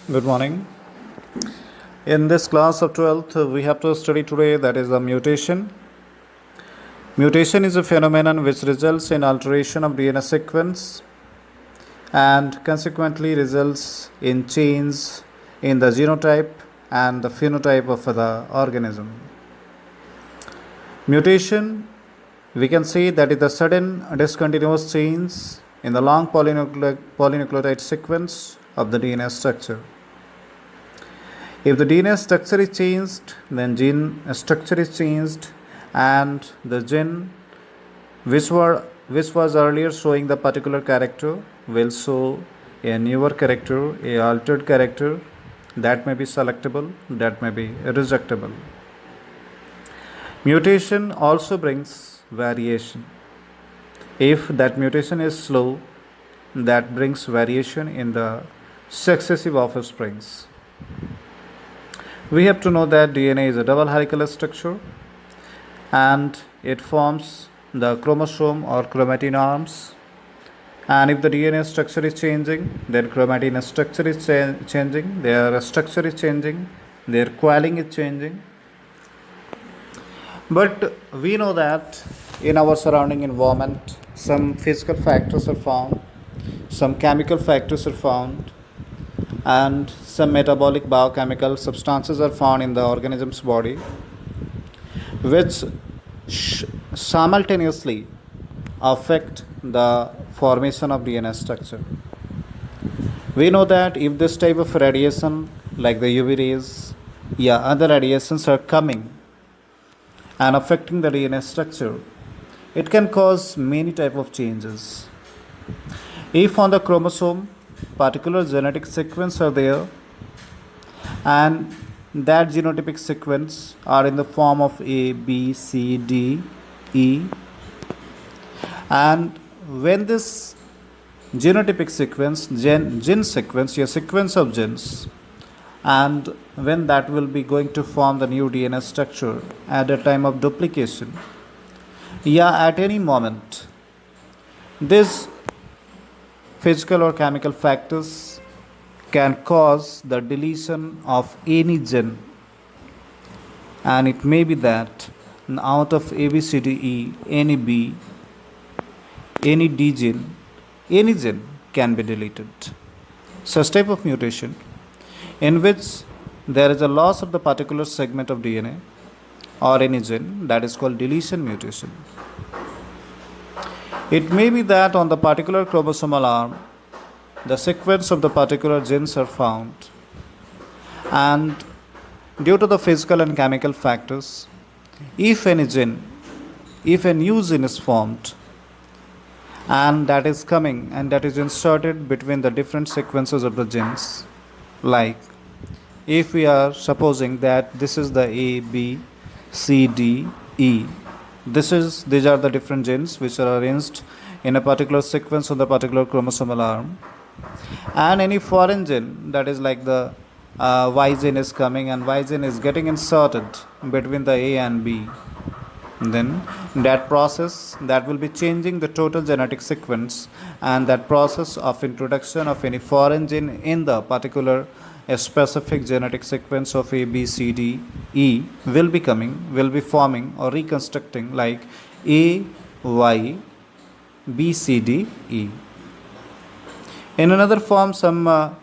Good morning. In this class of 12th, we have to study today that is the mutation. Mutation is a phenomenon which results in alteration of DNA sequence and consequently results in change in the genotype and the phenotype of the organism. Mutation, we can say that is the sudden discontinuous change in the long polynucleotide sequence of the DNA structure. If the DNA structure is changed, then gene structure is changed, and the gene which was earlier showing the particular character will show a newer character, a altered character that may be selectable, that may be rejectable. Mutation also brings variation. If that mutation is slow, that brings variation in the successive offsprings. We have to know that DNA is a double helical structure and it forms the chromosome or chromatin arms. And if the DNA structure is changing, then chromatin structure is changing, their structure is changing, their coiling is changing. But we know that in our surrounding environment, some physical factors are found, some chemical factors are found, and some metabolic biochemical substances are found in the organism's body which simultaneously affect the formation of DNA structure. We know that if this type of radiation like the UV rays, other radiations are coming and affecting the DNA structure, it can cause many type of changes. If on the chromosome particular genetic sequence are there and that genotypic sequence are in the form of A, B, C, D, E, and when this genotypic sequence, gene sequence, a sequence of genes, and when that will be going to form the new DNA structure at the time of duplication, at any moment, this physical or chemical factors can cause the deletion of any gene, and it may be that out of ABCDE, any B, any D gene, any gene can be deleted. Such type of mutation in which there is a loss of the particular segment of DNA or any gene, that is called deletion mutation. It may be that on the particular chromosomal arm, the sequence of the particular genes are found, and due to the physical and chemical factors, if a new gene is formed, and that is coming and that is inserted between the different sequences of the genes, like if we are supposing that this is the A, B, C, D, E, these are the different genes which are arranged in a particular sequence on the particular chromosomal arm, and any foreign gene, that is like the Y gene is coming and Y gene is getting inserted between the A and B, then that process that will be changing the total genetic sequence, and that process of introduction of any foreign gene in the particular a specific genetic sequence of A, B, C, D, E will be forming or reconstructing like A, Y, B, C, D, E. In another form, some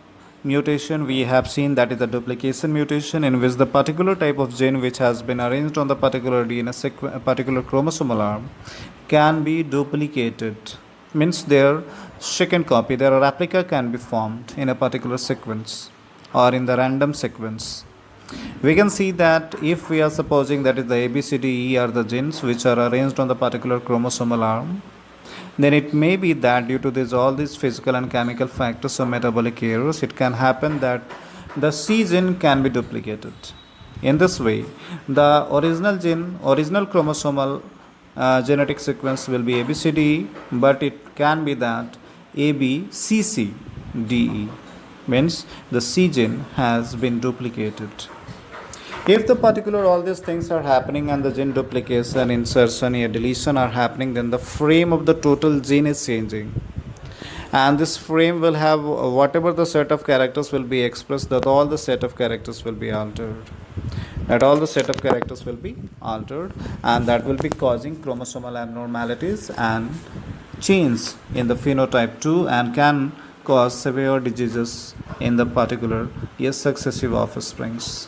mutation we have seen, that is the duplication mutation, in which the particular type of gene which has been arranged on the particular DNA particular chromosomal arm can be duplicated. Means their second copy, their replica can be formed in a particular sequence or in the random sequence. We can see that if we are supposing that is the ABCDE are the genes which are arranged on the particular chromosomal arm, then it may be that due to all these physical and chemical factors or metabolic errors, it can happen that the C gene can be duplicated. In this way, the original chromosomal genetic sequence will be ABCDE, but it can be that ABCCDE, means the C gene has been duplicated. If the particular all these things are happening and the gene duplication, insertion, or deletion are happening, then the frame of the total gene is changing, and this frame will have whatever the set of characters will be expressed, that all the set of characters will be altered, and that will be causing chromosomal abnormalities and change in the phenotype too, and can cause severe diseases in the particular successive offsprings.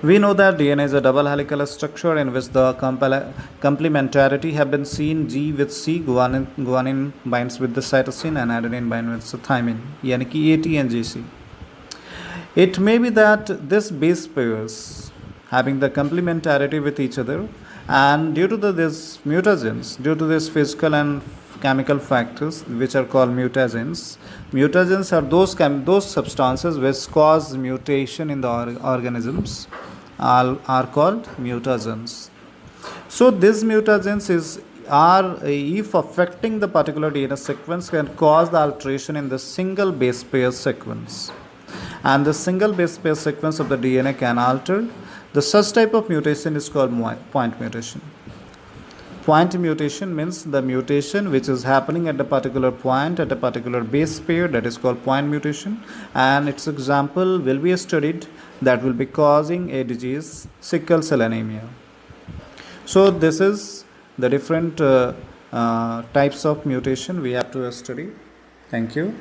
We know that DNA is a double helical structure in which the complementarity have been seen. G with C, guanine binds with the cytosine and adenine binds with the thymine, यानी कि AT and GC. It may be that this base pairs having the complementarity with each other, and due to this mutagens, due to this physical and chemical factors which are called mutagens. Mutagens are those substances which cause mutation in the organisms, are called mutagens. So these mutagens are if affecting the particular DNA sequence, can cause the alteration in the single base pair sequence, and the single base pair sequence of the DNA can alter. The such type of mutation is called point mutation. Point mutation means the mutation which is happening at a particular point at a particular base pair, that is called point mutation, and its example will be studied, that will be causing a disease, sickle cell anemia. So this is the different types of mutation we have to study. Thank you.